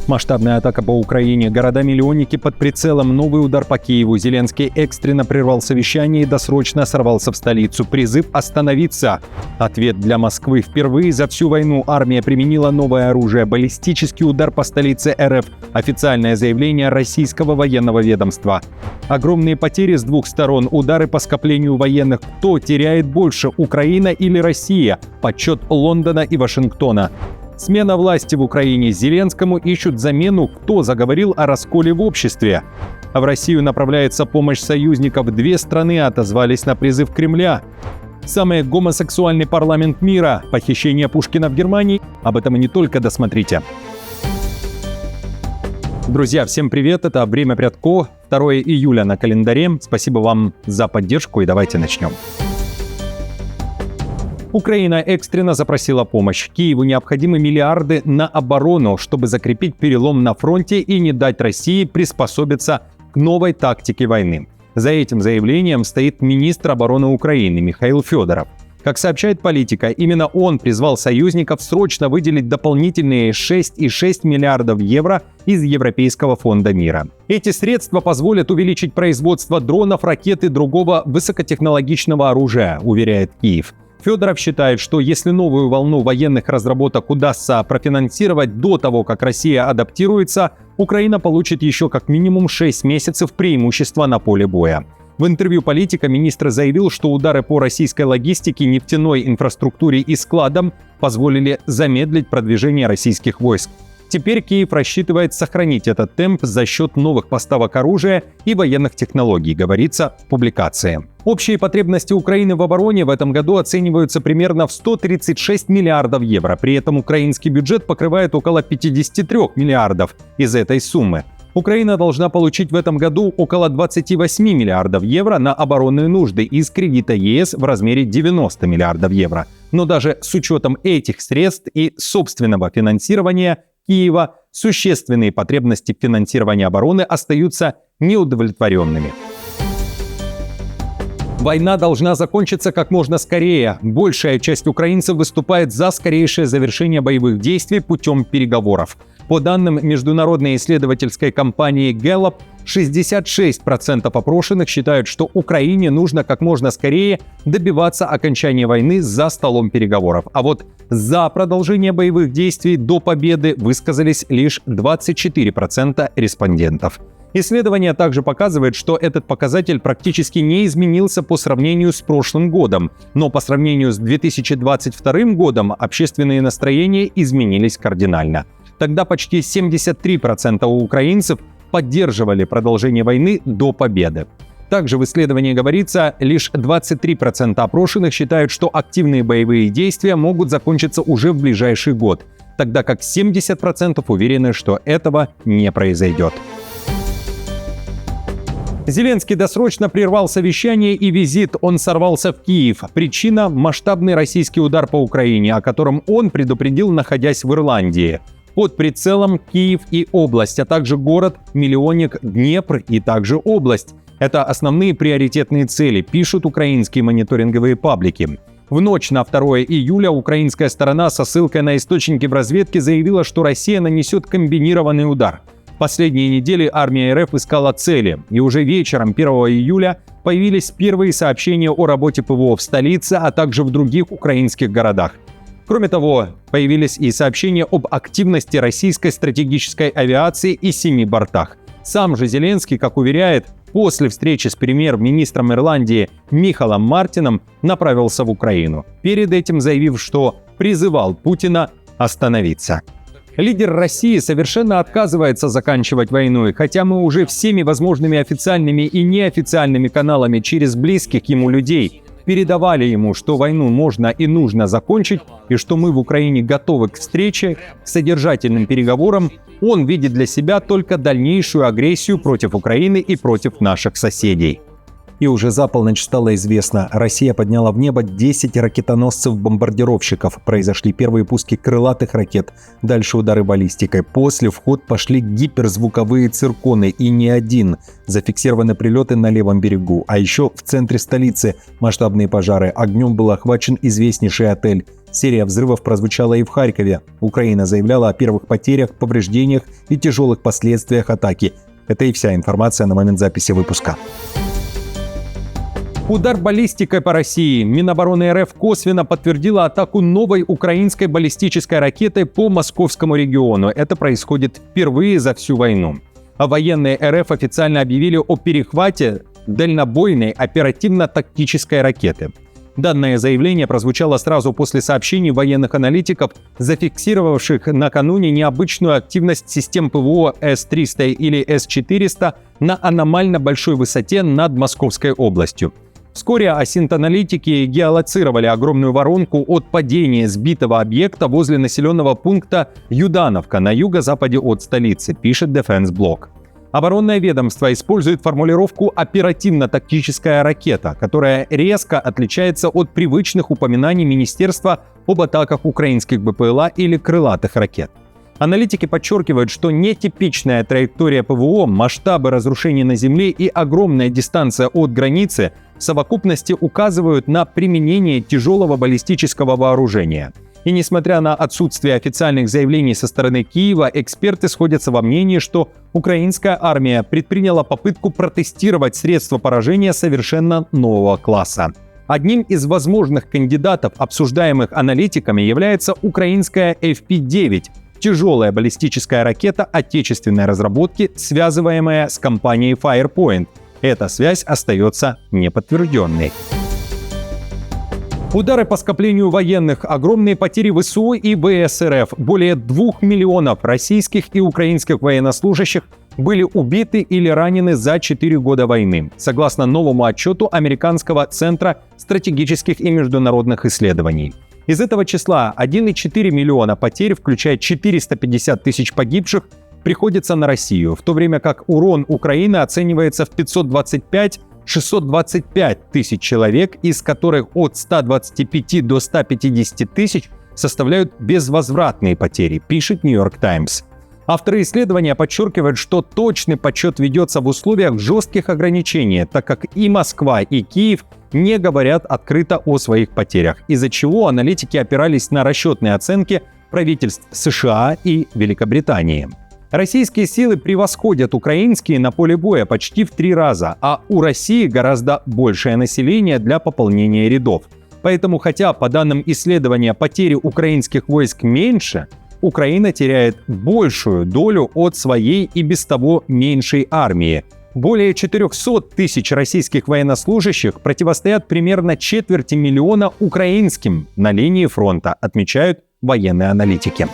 Масштабная атака по Украине, города-миллионники под прицелом, новый удар по Киеву. Зеленский экстренно прервал совещание и досрочно сорвался в столицу. Призыв остановиться. Ответ для Москвы. Впервые за всю войну армия применила новое оружие. Баллистический удар по столице РФ. Официальное заявление российского военного ведомства. Огромные потери с двух сторон. Удары по скоплению военных. Кто теряет больше, Украина или Россия? Подсчет Лондона и Вашингтона. Смена власти в Украине. Зеленскому ищут замену. Кто заговорил о расколе в обществе? В Россию направляется помощь союзников. Две страны отозвались на призыв Кремля. Самый гомосексуальный парламент мира. Похищение Пушкина в Германии. Об этом и не только, досмотрите. Друзья, всем привет. Это «Время Прядко». 2 июля на календаре. Спасибо вам за поддержку и давайте начнем. Украина экстренно запросила помощь. Киеву необходимы миллиарды на оборону, чтобы закрепить перелом на фронте и не дать России приспособиться к новой тактике войны. За этим заявлением стоит министр обороны Украины Михаил Федоров. Как сообщает Политика, именно он призвал союзников срочно выделить дополнительные 6,6 миллиардов евро из Европейского фонда мира. Эти средства позволят увеличить производство дронов, ракет и другого высокотехнологичного оружия, уверяет Киев. Федоров считает, что если новую волну военных разработок удастся профинансировать до того, как Россия адаптируется, Украина получит еще как минимум 6 месяцев преимущества на поле боя. В интервью Политика министр заявил, что удары по российской логистике, нефтяной инфраструктуре и складам позволили замедлить продвижение российских войск. Теперь Киев рассчитывает сохранить этот темп за счет новых поставок оружия и военных технологий, говорится в публикации. Общие потребности Украины в обороне в этом году оцениваются примерно в 136 миллиардов евро. При этом украинский бюджет покрывает около 53 миллиардов из этой суммы. Украина должна получить в этом году около 28 миллиардов евро на оборонные нужды из кредита ЕС в размере 90 миллиардов евро. Но даже с учетом этих средств и собственного финансирования Киева существенные потребности в финансировании обороны остаются неудовлетворенными. Война должна закончиться как можно скорее. Большая часть украинцев выступает за скорейшее завершение боевых действий путем переговоров. По данным международной исследовательской компании Gallup, 66% опрошенных считают, что Украине нужно как можно скорее добиваться окончания войны за столом переговоров. А вот за продолжение боевых действий до победы высказались лишь 24% респондентов. Исследование также показывает, что этот показатель практически не изменился по сравнению с прошлым годом, но по сравнению с 2022 годом общественные настроения изменились кардинально. Тогда почти 73% украинцев поддерживали продолжение войны до победы. Также в исследовании говорится, лишь 23% опрошенных считают, что активные боевые действия могут закончиться уже в ближайший год, тогда как 70% уверены, что этого не произойдет. Зеленский досрочно прервал совещание и визит. Он сорвался в Киев. Причина – масштабный российский удар по Украине, о котором он предупредил, находясь в Ирландии. Под прицелом Киев и область, а также город-миллионник Днепр и также область. Это основные приоритетные цели, пишут украинские мониторинговые паблики. В ночь на 2 июля украинская сторона со ссылкой на источники в разведке заявила, что Россия нанесет комбинированный удар. Последние недели армия РФ искала цели, и уже вечером 1 июля появились первые сообщения о работе ПВО в столице, а также в других украинских городах. Кроме того, появились и сообщения об активности российской стратегической авиации и 7 бортах. Сам же Зеленский, как уверяет, после встречи с премьер-министром Ирландии Михалом Мартином направился в Украину, перед этим заявив, что призывал Путина остановиться. Лидер России совершенно отказывается заканчивать войну, и хотя мы уже всеми возможными официальными и неофициальными каналами через близких ему людей передавали ему, что войну можно и нужно закончить, и что мы в Украине готовы к встрече, к содержательным переговорам, он видит для себя только дальнейшую агрессию против Украины и против наших соседей. И уже за полночь стало известно, Россия подняла в небо 10 ракетоносцев-бомбардировщиков. Произошли первые пуски крылатых ракет, дальше удары баллистикой. После в ход пошли гиперзвуковые цирконы, и не один. Зафиксированы прилеты на левом берегу. А еще в центре столицы масштабные пожары. Огнем был охвачен известнейший отель. Серия взрывов прозвучала и в Харькове. Украина заявляла о первых потерях, повреждениях и тяжелых последствиях атаки. Это и вся информация на момент записи выпуска. Удар баллистикой по России. Минобороны РФ косвенно подтвердила атаку новой украинской баллистической ракетой по московскому региону. Это происходит впервые за всю войну. А военные РФ официально объявили о перехвате дальнобойной оперативно-тактической ракеты. Данное заявление прозвучало сразу после сообщений военных аналитиков, зафиксировавших накануне необычную активность систем ПВО С-300 или С-400 на аномально большой высоте над Московской областью. Вскоре асинт-аналитики геолоцировали огромную воронку от падения сбитого объекта возле населенного пункта Юдановка на юго-западе от столицы, пишет Defense Block. Оборонное ведомство использует формулировку «оперативно-тактическая ракета», которая резко отличается от привычных упоминаний Министерства об атаках украинских БПЛА или крылатых ракет. Аналитики подчеркивают, что нетипичная траектория ПВО, масштабы разрушений на земле и огромная дистанция от границы в совокупности указывают на применение тяжелого баллистического вооружения. И несмотря на отсутствие официальных заявлений со стороны Киева, эксперты сходятся во мнении, что украинская армия предприняла попытку протестировать средства поражения совершенно нового класса. Одним из возможных кандидатов, обсуждаемых аналитиками, является украинская FP-9, тяжелая баллистическая ракета отечественной разработки, связываемая с компанией Firepoint. Эта связь остается неподтвержденной. Удары по скоплению военных, огромные потери ВСУ и ВС РФ. Более 2 миллионов российских и украинских военнослужащих были убиты или ранены за 4 года войны, согласно новому отчету Американского центра стратегических и международных исследований. Из этого числа 1,4 миллиона потерь, включая 450 тысяч погибших, приходится на Россию, в то время как урон Украины оценивается в 525-625 тысяч человек, из которых от 125 до 150 тысяч составляют безвозвратные потери, пишет New York Times. Авторы исследования подчеркивают, что точный подсчет ведется в условиях жестких ограничений, так как и Москва, и Киев не говорят открыто о своих потерях, из-за чего аналитики опирались на расчетные оценки правительств США и Великобритании. Российские силы превосходят украинские на поле боя почти в 3 раза, а у России гораздо большее население для пополнения рядов. Поэтому, хотя по данным исследования потери украинских войск меньше, Украина теряет большую долю от своей и без того меньшей армии. Более 400 тысяч российских военнослужащих противостоят примерно 250 000 украинским на линии фронта, отмечают военные аналитики.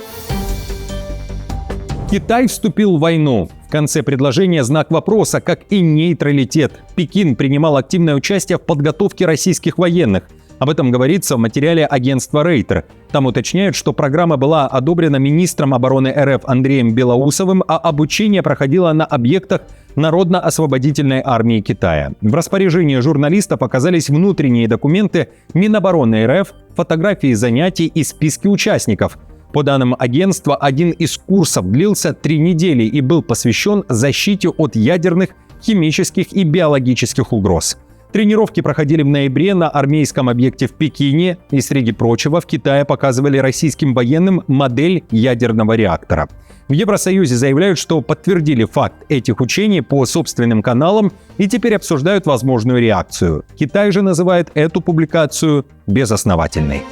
Китай вступил в войну. В конце предложения знак вопроса, как и нейтралитет. Пекин принимал активное участие в подготовке российских военных. Об этом говорится в материале агентства Рейтер. Там уточняют, что программа была одобрена министром обороны РФ Андреем Белоусовым, а обучение проходило на объектах Народно-освободительной армии Китая. В распоряжении журналистов оказались внутренние документы Минобороны РФ, фотографии занятий и списки участников. По данным агентства, один из курсов длился 3 недели и был посвящен защите от ядерных, химических и биологических угроз. Тренировки проходили в ноябре на армейском объекте в Пекине, и, среди прочего, в Китае показывали российским военным модель ядерного реактора. В Евросоюзе заявляют, что подтвердили факт этих учений по собственным каналам и теперь обсуждают возможную реакцию. Китай же называет эту публикацию безосновательной.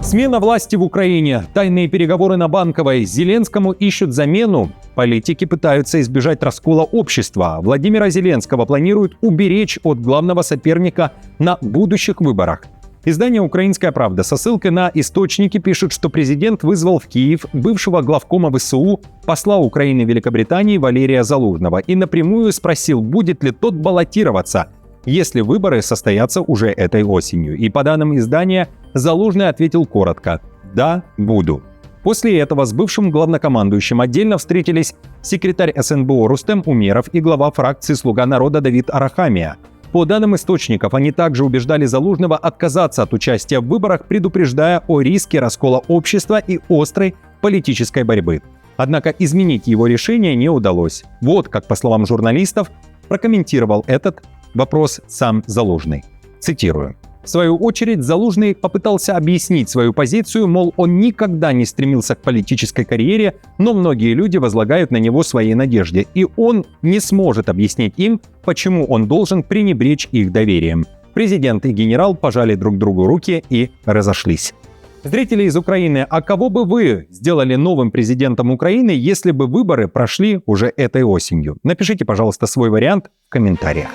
Смена власти в Украине, тайные переговоры на Банковой, Зеленскому ищут замену. Политики пытаются избежать раскола общества. Владимира Зеленского планируют уберечь от главного соперника на будущих выборах. Издание «Украинская правда» со ссылкой на источники пишет, что президент вызвал в Киев бывшего главкома ВСУ, посла Украины в Великобритании Валерия Залужного и напрямую спросил, будет ли тот баллотироваться, если выборы состоятся уже этой осенью. И по данным издания, Залужный ответил коротко: «Да, буду». После этого с бывшим главнокомандующим отдельно встретились секретарь СНБО Рустем Умеров и глава фракции «Слуга народа» Давид Арахамия. По данным источников, они также убеждали Залужного отказаться от участия в выборах, предупреждая о риске раскола общества и острой политической борьбы. Однако изменить его решение не удалось. Вот как, по словам журналистов, прокомментировал этот вопрос сам Залужный. Цитирую. В свою очередь, Залужный попытался объяснить свою позицию, мол, он никогда не стремился к политической карьере, но многие люди возлагают на него свои надежды, и он не сможет объяснить им, почему он должен пренебречь их доверием. Президент и генерал пожали друг другу руки и разошлись. Зрители из Украины, а кого бы вы сделали новым президентом Украины, если бы выборы прошли уже этой осенью? Напишите, пожалуйста, свой вариант в комментариях.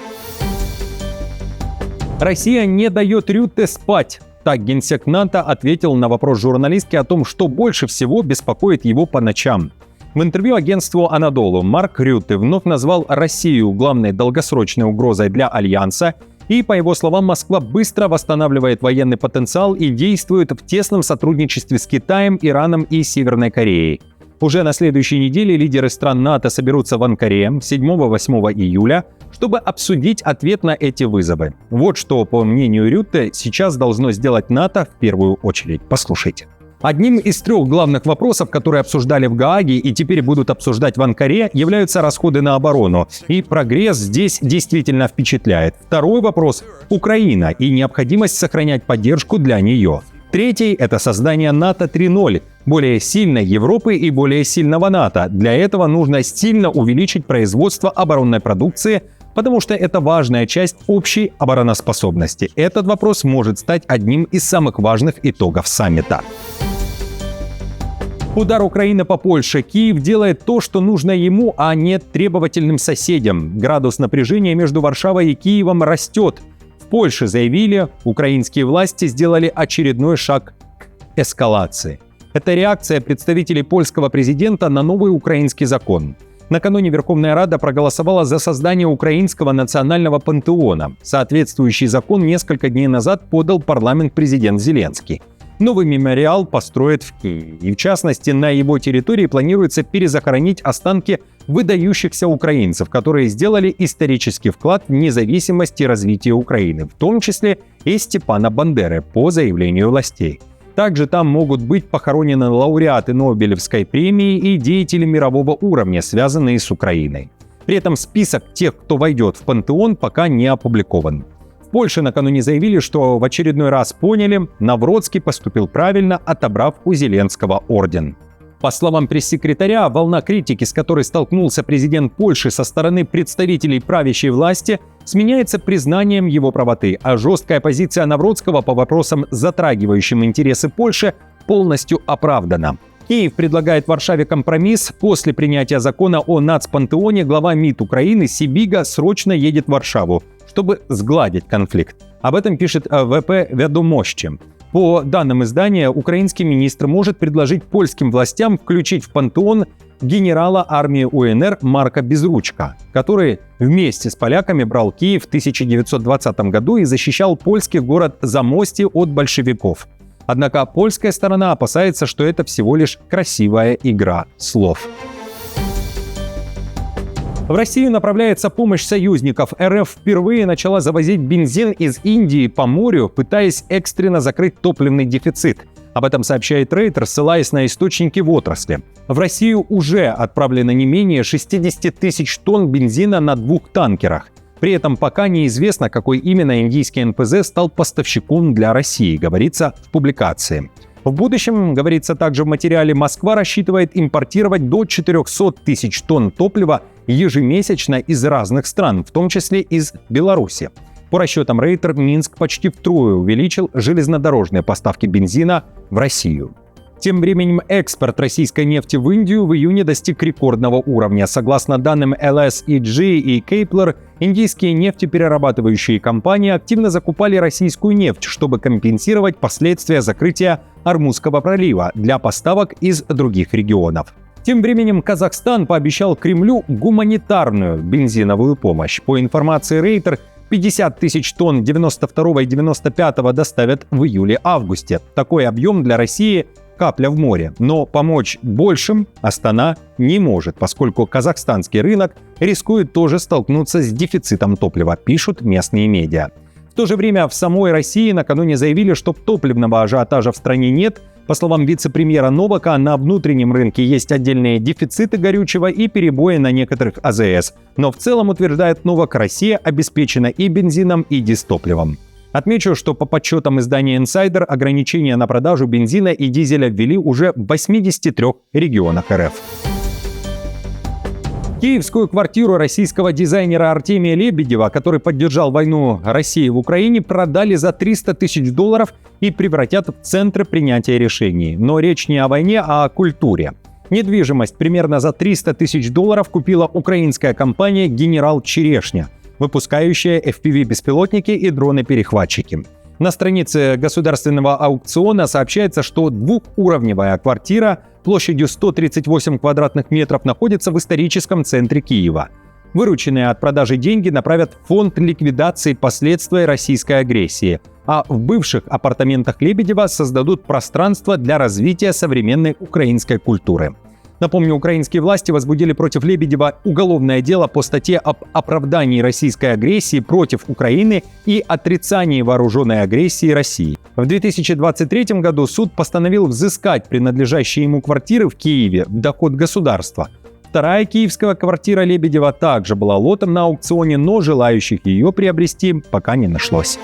Россия не дает Рютте спать. Так генсек НАТО ответил на вопрос журналистки о том, что больше всего беспокоит его по ночам. В интервью агентству «Анадолу» Марк Рютте вновь назвал Россию главной долгосрочной угрозой для Альянса, и, по его словам, Москва быстро восстанавливает военный потенциал и действует в тесном сотрудничестве с Китаем, Ираном и Северной Кореей. Уже на следующей неделе лидеры стран НАТО соберутся в Анкаре 7-8 июля, чтобы обсудить ответ на эти вызовы. Вот что, по мнению Рютте, сейчас должно сделать НАТО в первую очередь. Послушайте. Одним из 3 главных вопросов, которые обсуждали в Гааге и теперь будут обсуждать в Анкаре, являются расходы на оборону. И прогресс здесь действительно впечатляет. Второй вопрос – Украина и необходимость сохранять поддержку для нее. Третий – это создание НАТО 3.0, более сильной Европы и более сильного НАТО. Для этого нужно сильно увеличить производство оборонной продукции, потому что это важная часть общей обороноспособности. Этот вопрос может стать одним из самых важных итогов саммита. Удар Украины по Польше. Киев делает то, что нужно ему, а не требовательным соседям. Градус напряжения между Варшавой и Киевом растет. В Польше заявили, украинские власти сделали очередной шаг к эскалации. Это реакция представителей польского президента на новый украинский закон. Накануне Верховная Рада проголосовала за создание украинского национального пантеона. Соответствующий закон несколько дней назад подал парламент-президент Зеленский. Новый мемориал построят в Киеве. И в частности, на его территории планируется перезахоронить останки выдающихся украинцев, которые сделали исторический вклад в независимость и развитие Украины, в том числе и Степана Бандеры, по заявлению властей. Также там могут быть похоронены лауреаты Нобелевской премии и деятели мирового уровня, связанные с Украиной. При этом список тех, кто войдет в пантеон, пока не опубликован. В Польше накануне заявили, что в очередной раз поняли, Навроцкий поступил правильно, отобрав у Зеленского орден. По словам пресс-секретаря, волна критики, с которой столкнулся президент Польши со стороны представителей правящей власти, сменяется признанием его правоты, а жесткая позиция Навроцкого по вопросам, затрагивающим интересы Польши, полностью оправдана. Киев предлагает Варшаве компромисс. После принятия закона о нацпантеоне глава МИД Украины Сибига срочно едет в Варшаву, чтобы сгладить конфликт. Об этом пишет ВП «Ведомости». По данным издания, украинский министр может предложить польским властям включить в пантеон генерала армии УНР Марка Безручка, который вместе с поляками брал Киев в 1920 году и защищал польский город Замостье от большевиков. Однако польская сторона опасается, что это всего лишь красивая игра слов. В Россию направляется помощь союзников. РФ впервые начала завозить бензин из Индии по морю, пытаясь экстренно закрыть топливный дефицит. Об этом сообщает Рейтер, ссылаясь на источники в отрасли. В Россию уже отправлено не менее 60 тысяч тонн бензина на 2 танкерах. При этом пока неизвестно, какой именно индийский НПЗ стал поставщиком для России, говорится в публикации. В будущем, говорится также в материале, Москва рассчитывает импортировать до 400 тысяч тонн топлива ежемесячно из разных стран, в том числе из Беларуси. По расчетам Рейтер, Минск почти втрое увеличил железнодорожные поставки бензина в Россию. Тем временем экспорт российской нефти в Индию в июне достиг рекордного уровня. Согласно данным LSEG и Kepler, индийские нефтеперерабатывающие компании активно закупали российскую нефть, чтобы компенсировать последствия закрытия Ормузского пролива для поставок из других регионов. Тем временем Казахстан пообещал Кремлю гуманитарную бензиновую помощь. По информации Рейтер, 50 тысяч тонн 92 и 95 доставят в июле-августе. Такой объем для России – капля в море. Но помочь большим Астана не может, поскольку казахстанский рынок рискует тоже столкнуться с дефицитом топлива, пишут местные медиа. В то же время в самой России накануне заявили, что топливного ажиотажа в стране нет. По словам вице-премьера Новака, на внутреннем рынке есть отдельные дефициты горючего и перебои на некоторых АЗС. Но в целом, утверждает Новак, Россия обеспечена и бензином, и дистопливом. Отмечу, что по подсчетам издания Insider ограничения на продажу бензина и дизеля ввели уже в 83 регионах РФ. Киевскую квартиру российского дизайнера Артемия Лебедева, который поддержал войну России в Украине, продали за $300 тысяч и превратят в центр принятия решений. Но речь не о войне, а о культуре. Недвижимость примерно за $300 тысяч купила украинская компания «Генерал Черешня», выпускающая FPV-беспилотники и дроны-перехватчики. На странице государственного аукциона сообщается, что двухуровневая квартира площадью 138 квадратных метров находится в историческом центре Киева. Вырученные от продажи деньги направят в фонд ликвидации последствий российской агрессии, а в бывших апартаментах Лебедева создадут пространство для развития современной украинской культуры. Напомню, украинские власти возбудили против Лебедева уголовное дело по статье об оправдании российской агрессии против Украины и отрицании вооруженной агрессии России. В 2023 году суд постановил взыскать принадлежащие ему квартиры в Киеве в доход государства. Вторая киевская квартира Лебедева также была лотом на аукционе, но желающих ее приобрести пока не нашлось.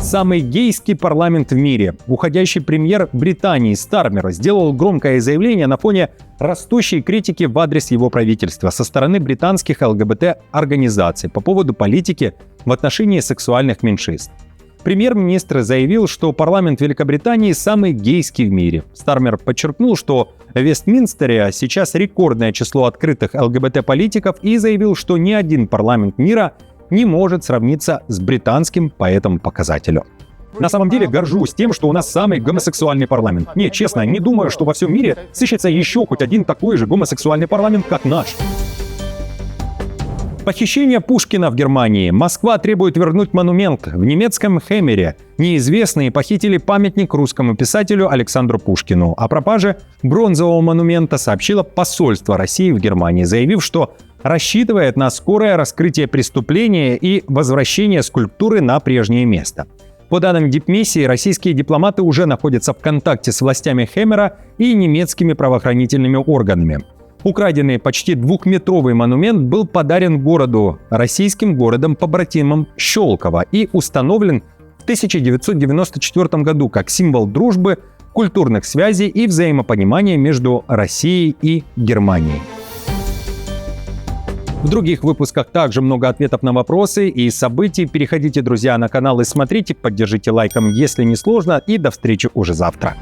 Самый гейский парламент в мире. Уходящий премьер Британии Стармер сделал громкое заявление на фоне растущей критики в адрес его правительства со стороны британских ЛГБТ-организаций по поводу политики в отношении сексуальных меньшинств. Премьер-министр заявил, что парламент Великобритании самый гейский в мире. Стармер подчеркнул, что в Вестминстере сейчас рекордное число открытых ЛГБТ-политиков и заявил, что ни один парламент мира не может сравниться с британским по этому показателю. На самом деле горжусь тем, что у нас самый гомосексуальный парламент. Нет, честно, не думаю, что во всем мире сыщется еще хоть один такой же гомосексуальный парламент, как наш. Похищение Пушкина в Германии. Москва требует вернуть монумент. В немецком Хемере неизвестные похитили памятник русскому писателю Александру Пушкину. О пропаже бронзового монумента сообщило посольство России в Германии, заявив, что рассчитывает на скорое раскрытие преступления и возвращение скульптуры на прежнее место. По данным дипмиссии, российские дипломаты уже находятся в контакте с властями Хемера и немецкими правоохранительными органами. Украденный почти 2-метровый монумент был подарен городу российским городом-побратимом Щелково и установлен в 1994 году как символ дружбы, культурных связей и взаимопонимания между Россией и Германией. В других выпусках также много ответов на вопросы и событий. Переходите, друзья, на канал и смотрите, поддержите лайком, если не сложно, и до встречи уже завтра.